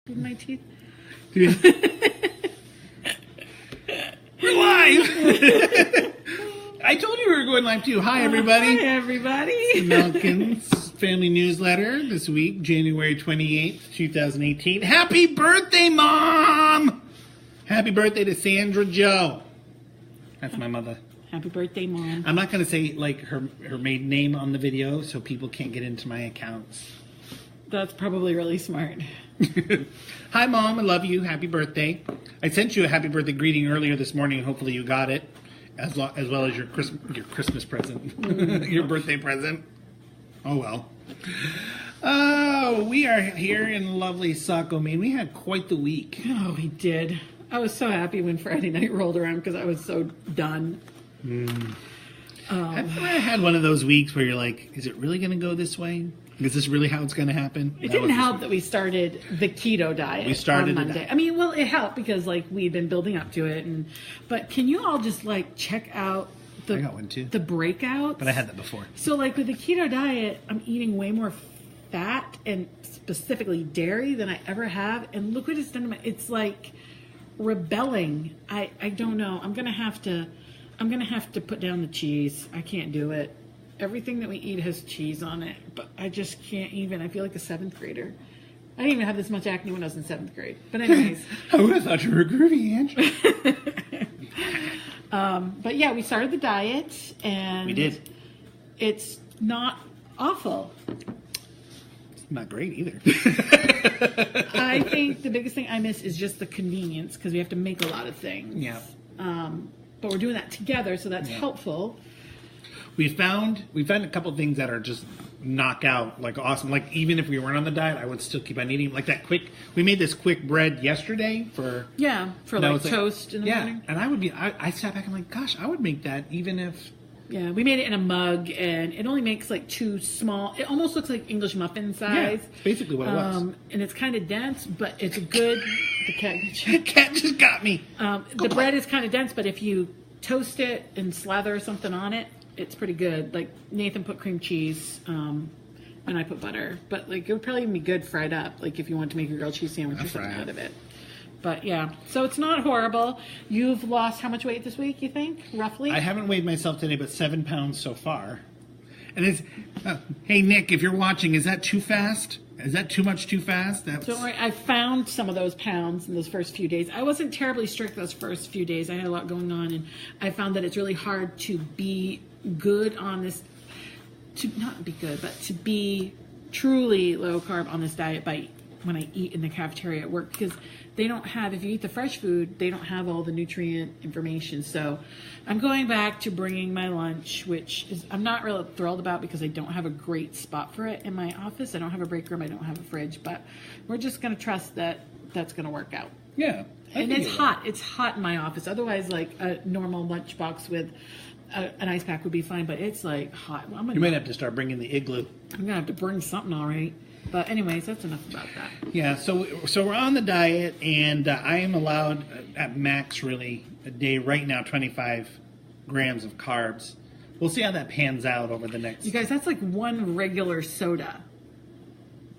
in my teeth. We're live! I told you we were going live too. Hi, everybody. Hi, everybody. Malkin's Family Newsletter this week, January 28th, 2018. Happy birthday, Mom! Happy birthday to Sandra Joe. That's my mother. Happy birthday, Mom. I'm not going to say like her maiden name on the video so people can't get into my accounts. That's probably really smart. Hi, Mom. I love you. Happy birthday. I sent you a happy birthday greeting earlier this morning. Hopefully you got it, as well as your Christmas present, your birthday present. Oh, well. Oh, we are here in lovely Saco, Maine. We had quite the week. Oh, we did. I was so happy when Friday night rolled around because I was so done. I've never had one of those weeks where you're like, is it really going to go this way? Is this really how it's going to happen? It didn't help that we started the keto diet. We started on Monday. I mean, well, it helped because like we'd been building up to it, but can you all just like check out I got one too. the breakouts? But I had that before. So like with the keto diet, I'm eating way more fat and specifically dairy than I ever have, and look what it's done to my. It's like rebelling. I don't know. I'm gonna have to put down the cheese. I can't do it. Everything that we eat has cheese on it, but I just can't even. I feel like a 7th grader. I didn't even have this much acne when I was in 7th grade. But anyways. I would have thought you were groovy, Angela. But yeah, we started the diet, and We did. It's not awful. It's not great either. I think the biggest thing I miss is just the convenience because we have to make a lot of things. Yeah. But we're doing that together, so that's helpful. We found a couple of things that are just knockout, like awesome. Like even if we weren't on the diet, I would still keep on eating. Like that quick. We made this quick bread yesterday for like toast in the morning. And I sat back and I'm like, gosh, I would make that even if. Yeah, we made it in a mug, and it only makes like 2 small. It almost looks like English muffin size. Yeah, it's basically what it was. And it's kind of dense, but it's good. The cat just got me. The bread is kind of dense, but if you toast it and slather something on it, it's pretty good. Like Nathan put cream cheese, and I put butter. But like it would probably be good fried up. Like if you want to make a grilled cheese sandwich or something out of it. But yeah, so it's not horrible. You've lost how much weight this week? You think roughly? I haven't weighed myself today, but 7 pounds so far. And it's hey Nick, if you're watching, is that too fast? Is that too much too fast? Don't worry, I found some of those pounds in those first few days. I wasn't terribly strict those first few days. I had a lot going on, and I found that it's really hard to be good on this, to not be good, but to be truly low carb on this diet when I eat in the cafeteria at work, because they don't have, if you eat the fresh food, they don't have all the nutrient information. So I'm going back to bringing my lunch, which is I'm not really thrilled about because I don't have a great spot for it in my office. I don't have a break room. I don't have a fridge, but we're just going to trust that that's going to work out. Yeah. And it's hot. It's hot in my office. Otherwise, like a normal lunchbox with an ice pack would be fine, but it's like hot. You might have to start bringing the igloo. I'm going to have to bring something, all right. But anyways, that's enough about that. Yeah, so we're on the diet, and I am allowed at max really a day right now 25 grams of carbs. We'll see how that pans out over the next. You guys, that's like one regular soda.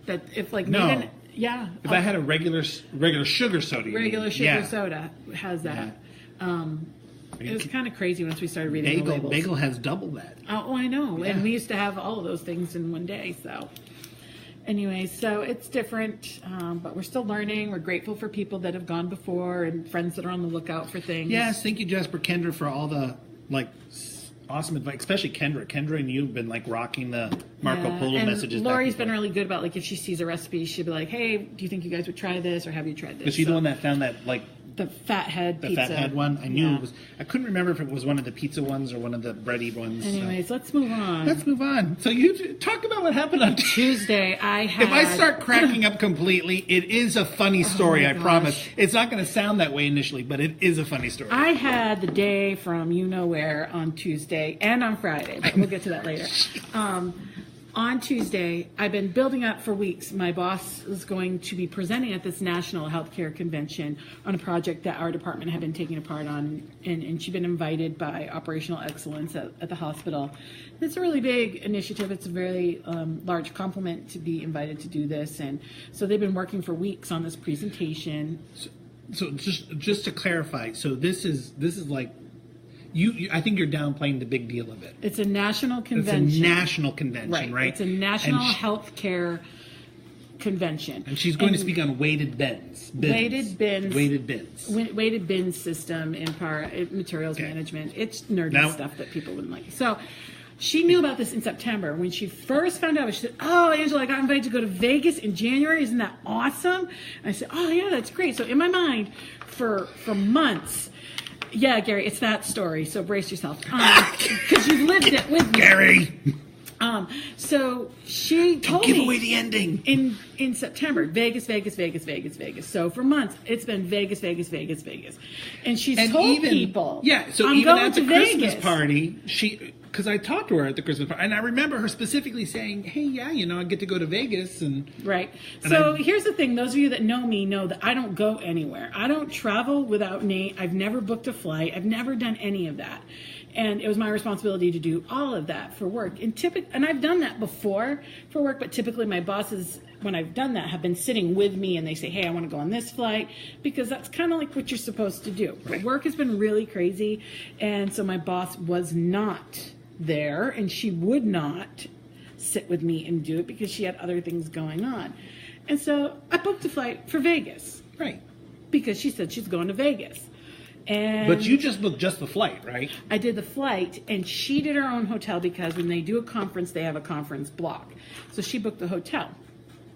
That if like no, Nathan, yeah. If I had a regular sugar soda, soda has that. It was kind of crazy once we started reading the labels. Bagel has double that. Oh, I know, yeah. And we used to have all of those things in one day, so. Anyway, so it's different, but we're still learning. We're grateful for people that have gone before and friends that are on the lookout for things. Yes, thank you, Jasper Kendra, for all the awesome advice, especially Kendra. Kendra and you have been rocking the Marco Polo messages. Lori's been really good about if she sees a recipe, she'll be like, "Hey, do you think you guys would try this, or have you tried this?" Was she the one that found that the fathead pizza? The fathead one. I knew it was. I couldn't remember if it was one of the pizza ones or one of the bready ones. Anyways, let's move on. Let's move on. So you talk about what happened on Tuesday. If I start cracking up completely, it is a funny story. I promise. It's not going to sound that way initially, but it is a funny story. I had the day from you know where on Tuesday and on Friday, but we'll get to that later. on Tuesday, I've been building up for weeks. My boss is going to be presenting at this national healthcare convention on a project that our department had been taking a part on, and she's been invited by Operational Excellence at the hospital. It's a really big initiative. It's a very large compliment to be invited to do this, and so they've been working for weeks on this presentation. So just to clarify, so this is like you I think you're downplaying the big deal of it. It's a national convention. It's a national convention, right? It's a national healthcare convention. And she's going to speak on weighted bins. Weighted bins. Weighted bin system in materials management. It's nerdy stuff that people wouldn't like. So she knew about this in September. When she first found out, she said, "Oh, Angela, I got invited to go to Vegas in January. Isn't that awesome?" And I said, "Oh, yeah, that's great." So in my mind, for months, yeah, Gary, it's that story. So brace yourself, because you've lived it with me, Gary. So she told me, give away the ending in September, Vegas. So for months, it's been Vegas, and she's told people, yeah. So I'm even going at the to Christmas Vegas. party, because I talked to her at the Christmas party, and I remember her specifically saying, "Hey, yeah, I get to go to Vegas." And right. So here's the thing: those of you that know me know that I don't go anywhere. I don't travel without Nate. I've never booked a flight. I've never done any of that. And it was my responsibility to do all of that for work. And I've done that before for work, but typically my bosses, when I've done that, have been sitting with me and they say, "Hey, I want to go on this flight," because that's kind of like what you're supposed to do. Right. Work has been really crazy, and so my boss was not there, and she would not sit with me and do it because she had other things going on. And so I booked a flight for Vegas. Right. Because she said she's going to Vegas. But you just booked just the flight, right? I did the flight, and she did her own hotel because when they do a conference, they have a conference block. So she booked the hotel.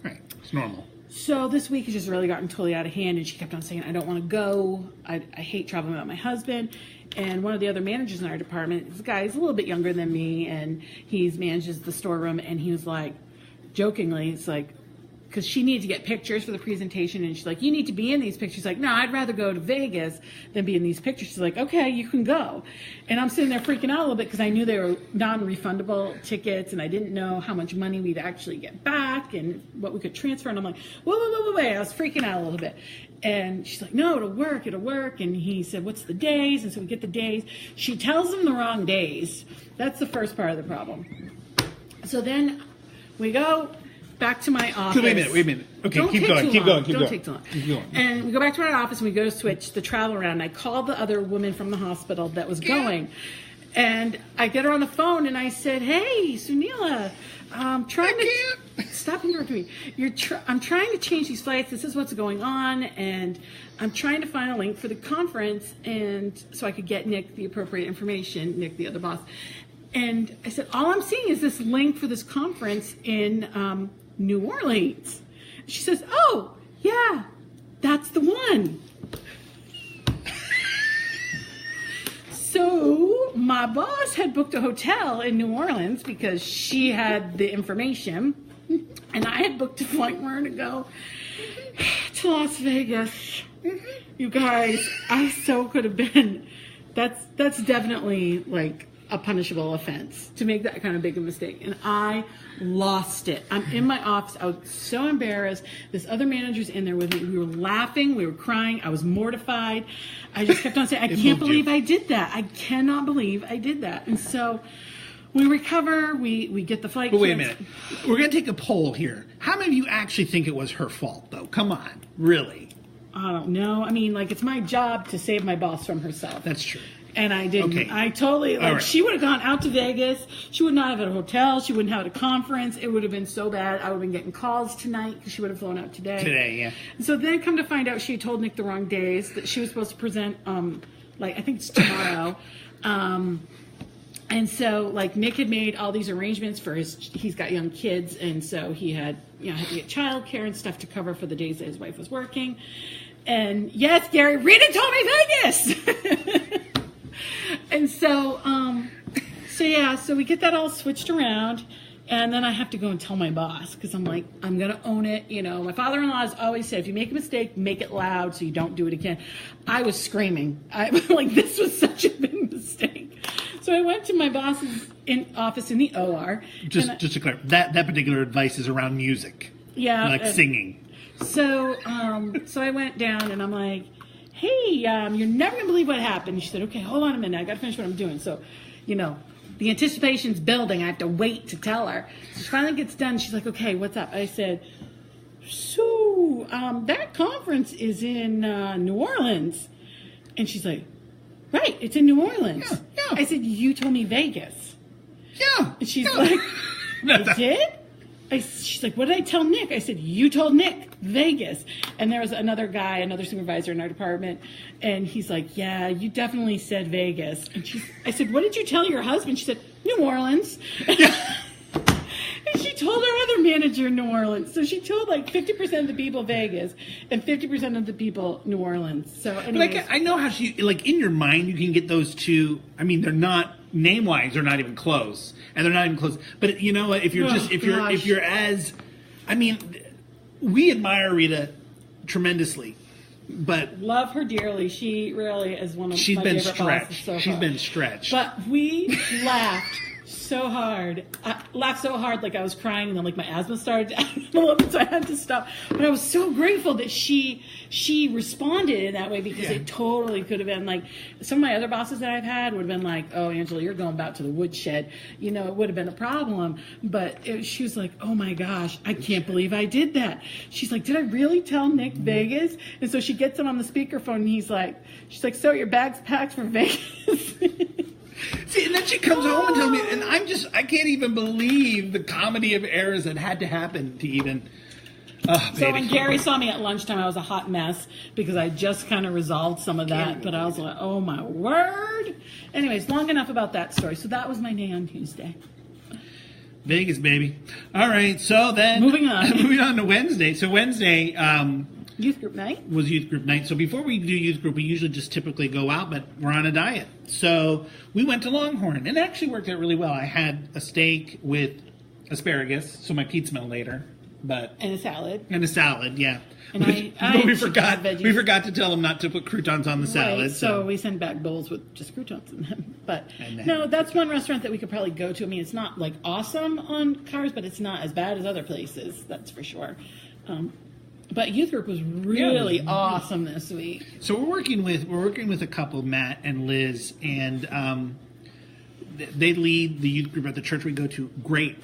Right. It's normal. So this week has just really gotten totally out of hand, and she kept on saying, "I don't want to go. I hate traveling without my husband." And one of the other managers in our department, this guy is a little bit younger than me, and he manages the storeroom, and he was like, jokingly, it's like, because she needed to get pictures for the presentation, and she's like, "You need to be in these pictures." She's like, "No, I'd rather go to Vegas than be in these pictures." She's like, "Okay, you can go." And I'm sitting there freaking out a little bit because I knew they were non-refundable tickets, and I didn't know how much money we'd actually get back and what we could transfer. And I'm like, wait. I was freaking out a little bit. And she's like, "No, it'll work. And he said, "What's the days?" And so we get the days. She tells him the wrong days. That's the first part of the problem. So then we go back to my office. Wait a minute. Okay, keep going. Don't take too long. And we go back to our office and we go to switch the travel around. And I called the other woman from the hospital that was going. And I get her on the phone and I said, "Hey, Sunila, stop interrupting me. I'm trying to change these flights. This is what's going on. And I'm trying to find a link for the conference and so I could get Nick the appropriate information, Nick, the other boss." And I said, "All I'm seeing is this link for this conference in New Orleans." She says, "Oh, yeah, that's the one." So my boss had booked a hotel in New Orleans because she had the information, and I had booked a flight for her to go to Las Vegas. You guys, I so could have been. That's definitely like a punishable offense to make that kind of big a mistake. And I lost it. I'm in my office. I was so embarrassed. This other manager's in there with me. We were laughing. We were crying. I was mortified. I just kept on saying, "I can't believe I did that. I cannot believe I did that." And so we recover. We get the flight. But wait a minute. We're going to take a poll here. How many of you actually think it was her fault, though? Come on. Really? I don't know. I mean, like, it's my job to save my boss from herself. That's true. And I didn't. Okay. I totally, like, she would have gone out to Vegas. She would not have had a hotel. She wouldn't have had a conference. It would have been so bad. I would have been getting calls tonight because she would have flown out today. Today, yeah. And so then come to find out she told Nick the wrong days, that she was supposed to present, like, I think it's tomorrow. And so, like, Nick had made all these arrangements for he's got young kids, and so he had to get childcare and stuff to cover for the days that his wife was working. And yes, Gary, Rita told me Vegas! And so we get that all switched around, and then I have to go and tell my boss because I'm like, I'm gonna own it. My father-in-law has always said, if you make a mistake, make it loud so you don't do it again. I was screaming. I was like, this was such a big mistake. So I went to my boss's office in the OR. Just And to clarify, that particular advice is around music, yeah, like singing. So, so I went down and I'm like, hey, you're never gonna believe what happened. She said, okay, hold on a minute. I gotta finish what I'm doing. So, the anticipation's building. I have to wait to tell her. So she finally gets done. She's like, okay, what's up? I said, so, that conference is in New Orleans. And she's like, right, it's in New Orleans. Yeah. I said, you told me Vegas. Yeah. And she's like, I did? She's like, what did I tell Nick? I said, you told Nick, Vegas. And there was another guy, another supervisor in our department, and he's like, yeah, you definitely said Vegas. And I said, what did you tell your husband? She said, New Orleans. And she told her other manager New Orleans. So she told like 50% of the people Vegas and 50% of the people New Orleans. So anyways. Like, I know how she, like, in your mind, you can get those two. I mean, they're not, name-wise, they're not even close. And they're not even close. But you know what? If you're if you're as, I mean, we admire Rita tremendously, but love her dearly. She really is one of she's my been favorite stretched. bosses so She's far. been stretched. But we laughed so hard. I laughed so hard like I was crying, and then like my asthma started to develop, so I had to stop. But I was so grateful that she responded in that way, because it totally could have been like some of my other bosses that I've had would have been like, oh, Angela, you're going back to the woodshed. It would have been a problem. But she was like, oh my gosh, I can't believe I did that. She's like, did I really tell Nick Vegas? And so she gets him on the speakerphone, and she's like, so your bag's packed for Vegas? See, and then she comes home and tells me, and I can't even believe the comedy of errors that had to happen to even. So when Gary saw me at lunchtime, I was a hot mess because I just kind of resolved some of that. But I was like, oh my word. Anyways, long enough about that story. So that was my day on Tuesday. Vegas, baby. All right, so then Moving on to Wednesday. So Wednesday youth group night was youth group night. So before we do youth group, we usually just typically go out, but we're on a diet. So we went to Longhorn, and it actually worked out really well. I had a steak with asparagus, so my Pete smelled later, and a salad. And a salad, yeah. And But we forgot veggies. to tell them not to put croutons on the salad. Right, so we send back bowls with just croutons in them. But then- no, that's one restaurant that we could probably go to. I mean, it's not like awesome on carbs, but it's not as bad as other places. That's for sure. But youth group was really awesome this week. So we're working with a couple, Matt and Liz, and they lead the youth group at the church we go to. Great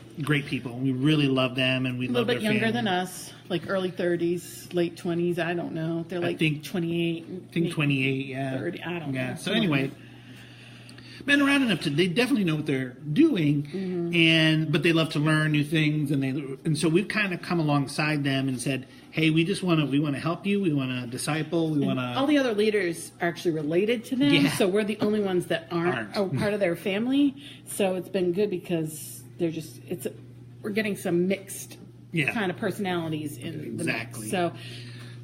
people. We really love them, and we love their A little bit younger family. than us, like early 30s, late 20s. I don't know. They're like 28. I think 28. Yeah. 30. I don't know. Yeah. So anyway, been around enough to they definitely know what they're doing, but they love to learn new things, and so we've kind of come alongside them and said, hey, we want to help you. We want to disciple. We want to. All the other leaders are actually related to them, Yeah. so we're the only ones that aren't part of their family. So it's been good because we're getting some mixed kind of personalities in the mix. So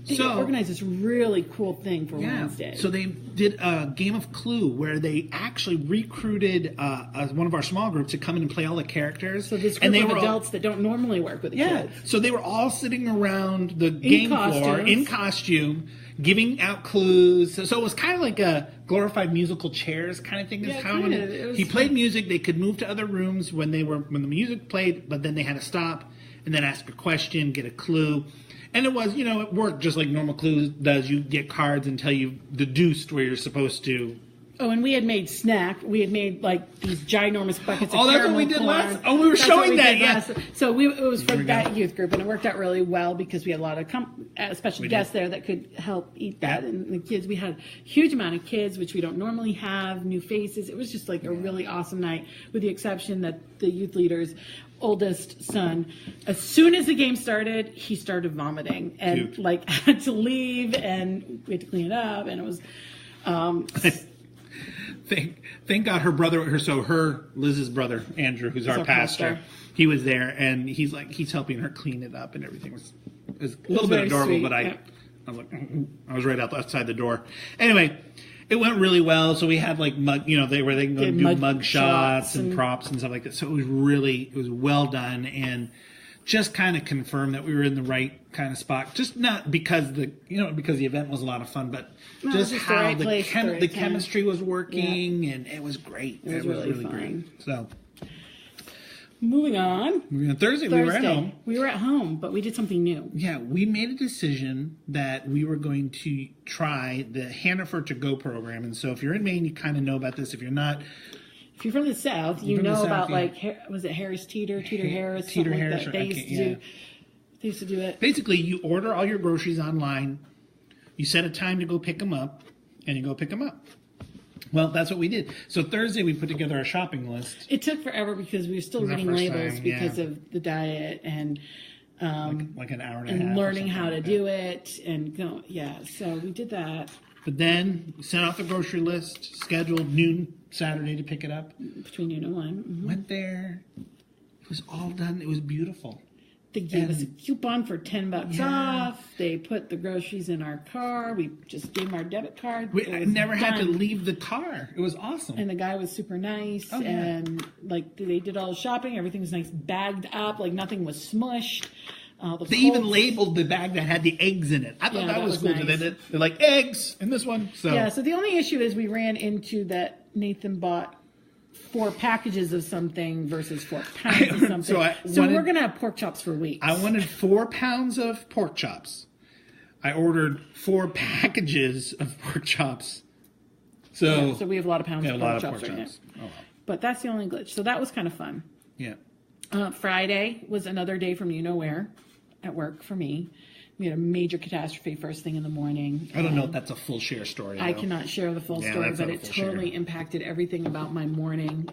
they organized this really cool thing for Wednesday. So they did a game of Clue where they actually recruited one of our small groups to come in and play all the characters. So this group of adults that don't normally work with the kids. So they were all sitting around the game floor in costume, giving out clues. So it was kind of like a glorified musical chairs kind of thing. He played music. They could move to other rooms when the music played, but then they had to stop and then ask a question, get a clue. And it was, it worked just like normal Clue does. You get cards and tell you deduced where you're supposed to. Oh, and we had made snack. We had made like these ginormous buckets of caramel. Oh, that's what we did corn. last. Oh, we were showing that. Yeah. So it was for that youth group, and it worked out really well because we had a lot of special guests there that could help eat that. Yeah. And the kids, we had a huge amount of kids, which we don't normally have. New faces. It was just like a really awesome night, with the exception that the youth leaders. Oldest son, as soon as the game started, he started vomiting and had to leave, and we had to clean it up, and it was Thank God her brother, Liz's brother, Andrew, who's our pastor, he was there, and he's helping her clean it up, and everything was a little bit adorable, but I was right outside the door. Anyway, it went really well. So we had like they were going to do mug shots and props and stuff like that. So it was well done, and just kind of confirmed that we were in the right kind of spot. Just not because because the event was a lot of fun, but just how the chemistry was working, and it was great. It was really fun. great. So moving on. On Thursday, we were at home. We were at home, but we did something new. Yeah, we made a decision that we were going to try the Hannaford to Go program. And so if you're in Maine, you kind of know about this. If you're not, If you're from the South, you from the know South, about yeah. like, was it Harris Teeter, Harris, Teeter something Harris, like that. or- They used to do it. basically, you order all your groceries online, you set a time to go pick them up, and you go pick them up. Well, that's what we did. So Thursday, we put together a shopping list. It took forever because we were still It was our reading first labels time, because yeah. of the diet and Like an hour and a half. and or learning something how to like do that. it and go. Yeah, so we did that But then sent off the grocery list, scheduled noon Saturday to pick it up. between noon and 1. Mhm. Went there. It was all done. It was beautiful. They gave us a And- coupon for $10 Yeah. off. They put the groceries in our car. We just gave them our debit card. I It was never had to done. leave the car. It was awesome. And the guy was super nice. Oh, yeah. And like they did all the shopping. Everything was nice, bagged up. Like nothing was smushed. The They even cold- labeled the bag that had the eggs in it. I thought Yeah, that that was was cool. nice. They're like eggs in this one. So Yeah. So the only issue is we ran into that Nathan bought 4 packages of something versus 4 pounds of something. So I So wanted- we're gonna have pork chops for weeks. I wanted 4 pounds of pork chops. I ordered 4 packages of pork chops. So, Yeah, so we have a lot of pounds yeah, of a pork lot of chops pork right chops. now. Oh, wow. But that's the only glitch. So that was kind of fun. Yeah. Friday was another day from you know where at work for me. We had a major catastrophe first thing in the morning. I don't know if that's a full share story. I though. cannot share the full Yeah, story, that's but not a it full share. totally impacted everything about my morning.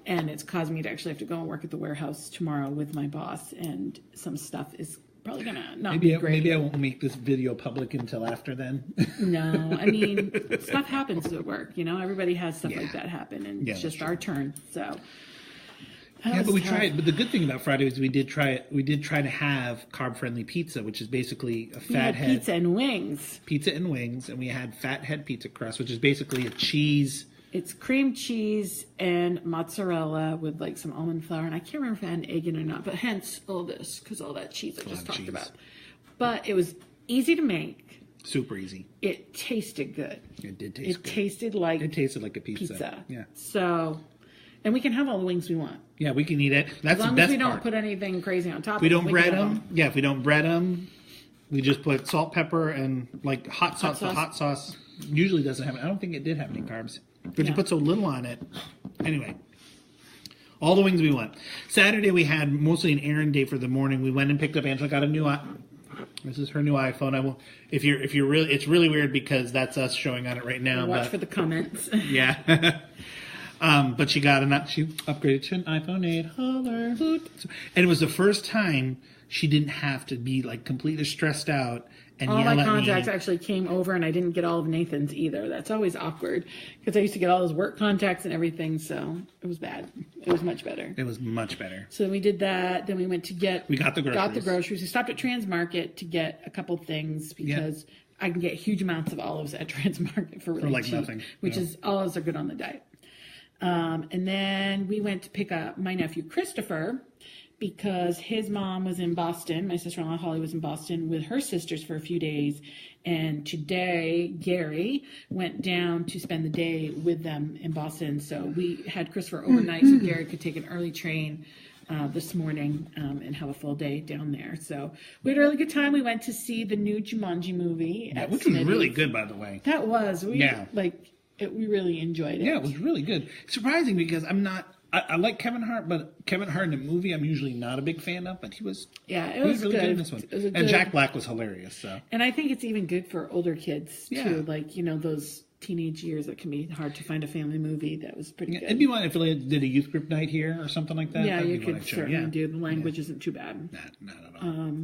And it's caused me to actually have to go and work at the warehouse tomorrow with my boss. And some stuff is probably going to not be great. Maybe I won't make this video public until after then. No, I mean, stuff happens at work. You know, everybody has stuff Yeah. like that happen. And Yeah, it's that's just our turn. So. Yeah, That but was we tough. tried. But the good thing about Friday was we did try to have carb-friendly pizza, which is basically a We had fathead pizza and wings. pizza and wings, and we had fathead pizza crust, which is basically a cheese. It's cream cheese and mozzarella with like some almond flour, and I can't remember if it had an egg in it or not. But hence all this, because all that cheese I just of talked cheese. about. But it was easy to make. Super easy. It tasted good. It did taste It good. tasted like It tasted like a pizza. pizza. Yeah, So, and we can have all the wings we want yeah, we can eat it. That's as long the as best we don't part. put anything crazy on top. We of don't them, bread can have them. Yeah, if we don't bread them, we just put salt, pepper, and like hot sauce. The sauce. hot sauce usually doesn't have. I don't think it did have any carbs, but you Yeah. put so little on it. Anyway, all the wings we want. Saturday we had mostly an errand day for the morning. We went and picked up Angela. Got a new. This is her new iPhone. I will. If you're really, it's really weird because that's us showing on it right now. Watch but, for the comments. yeah. But she upgraded to an iPhone 8. Holler. And it was the first time she didn't have to be like completely stressed out and All yell my at contacts me. actually came over, and I didn't get all of Nathan's either. That's always awkward because I used to get all his work contacts and everything, so it was bad. It was much better. It was much better. So we did that. Then we went to We got the groceries. We stopped at Transmarket to get a couple things because I can get huge amounts of olives at Transmarket for really like cheap, nothing. which Yeah. is olives are good on the diet. And then we went to pick up my nephew Christopher because his mom was in Boston. My sister-in-law Holly was in Boston with her sisters for a few days. And today, Gary went down to spend the day with them in Boston. So we had Christopher overnight so Gary could take an early train this morning and have a full day down there. So we had a really good time. We went to see the new Jumanji movie at Which was really Smitty's. good, by the way. That was. We we really enjoyed it. Yeah, it was really good. Surprising because I like Kevin Hart, but Kevin Hart in a movie I'm usually not a big fan of, but he was Yeah, he it was really good in good. this one. It was a And good- Jack Black was hilarious. So And I think it's even good for older kids Yeah. too. Like, those teenage years that can be hard to find a family movie. That was pretty good. it'd be one if they did a youth group night here or something like that. Yeah, that'd you be one could I'd show. certainly Yeah. do. The language isn't too bad. Not at all.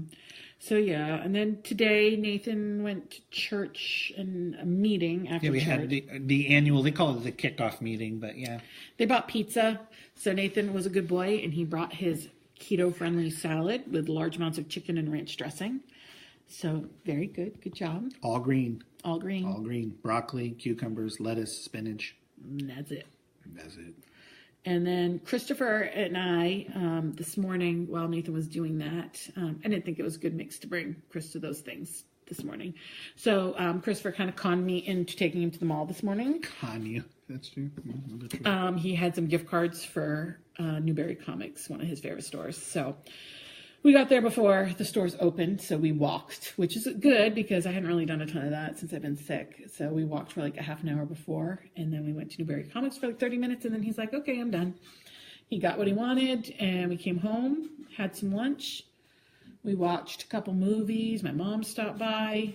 So yeah, and then today Nathan went to church and a meeting after Yeah, we church. had the annual. They call it the kickoff meeting, but yeah, They bought pizza. So Nathan was a good boy and he brought his keto-friendly salad with large amounts of chicken and ranch dressing. So very good. Good job. all green, All green. broccoli, cucumbers, lettuce, spinach. And that's it. That's it. And then Christopher and I, this morning, while Nathan was doing that, I didn't think it was a good mix to bring Chris to those things this morning. So Christopher kind of conned me into taking him to the mall this morning. On you. That's true. A little bit true. He had some gift cards for Newberry Comics, one of his favorite stores. So we got there before the stores opened, so we walked, which is good because I hadn't really done a ton of that since I've been sick. So we walked for like a half an hour before, and then we went to Newberry Comics for like 30 minutes, and then he's like, okay, I'm done. He got what he wanted, and we came home, had some lunch. We watched a couple movies. My mom stopped by.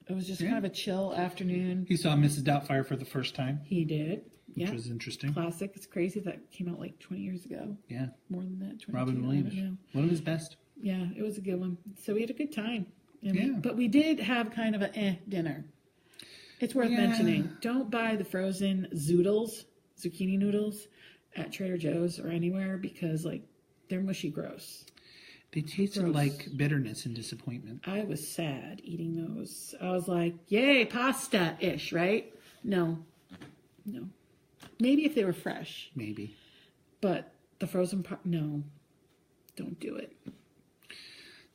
It was just kind of a chill afternoon. He saw Mrs. Doubtfire for the first time, He did. which was interesting. Classic. It's crazy that came out like 20 years ago. Yeah. More than that. 22, Robin I don't Williams. know. One of his best. Yeah, it was a good one. So we had a good time. And Yeah. but we did have kind of a dinner. It's worth mentioning. Don't buy the frozen zoodles, zucchini noodles, at Trader Joe's or anywhere because like they're mushy gross. They tasted Gross. like bitterness and disappointment. I was sad eating those. I was like, yay, pasta-ish, right? No. Maybe if they were fresh, Maybe. but the frozen no. Don't do it.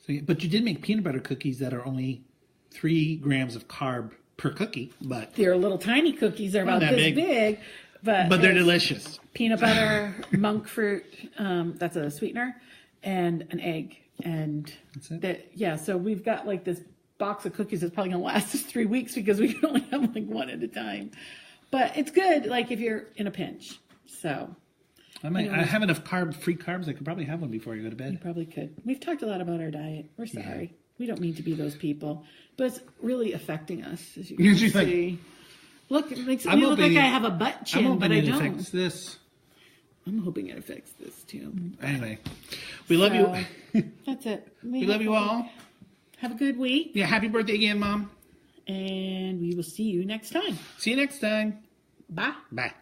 So, but you did make peanut butter cookies that are only 3 grams of carb per cookie, but They're little tiny cookies. They're about that this big, but they're it's delicious. peanut butter, monk fruit, that's a sweetener, and an egg. And That's it? yeah, so we've got like this box of cookies that's probably going to last us 3 weeks because we can only have like one at a time. But it's good, like if you're in a pinch. So I have enough free carbs. I could probably have one before you go to you bed. probably could. We've talked a lot about our diet. We're sorry. We don't mean to be those people. But it's really affecting us, as you can She's like, see. Look, it makes me I'm look like hoping- I have a butt I'm chin, but hoping I it don't. affects this. I'm hoping it affects this too. Anyway, we love you. That's it. We love you all. Have a good week, Yeah, happy birthday again, Mom. and we will see you next time. See you next time. Bye. Bye.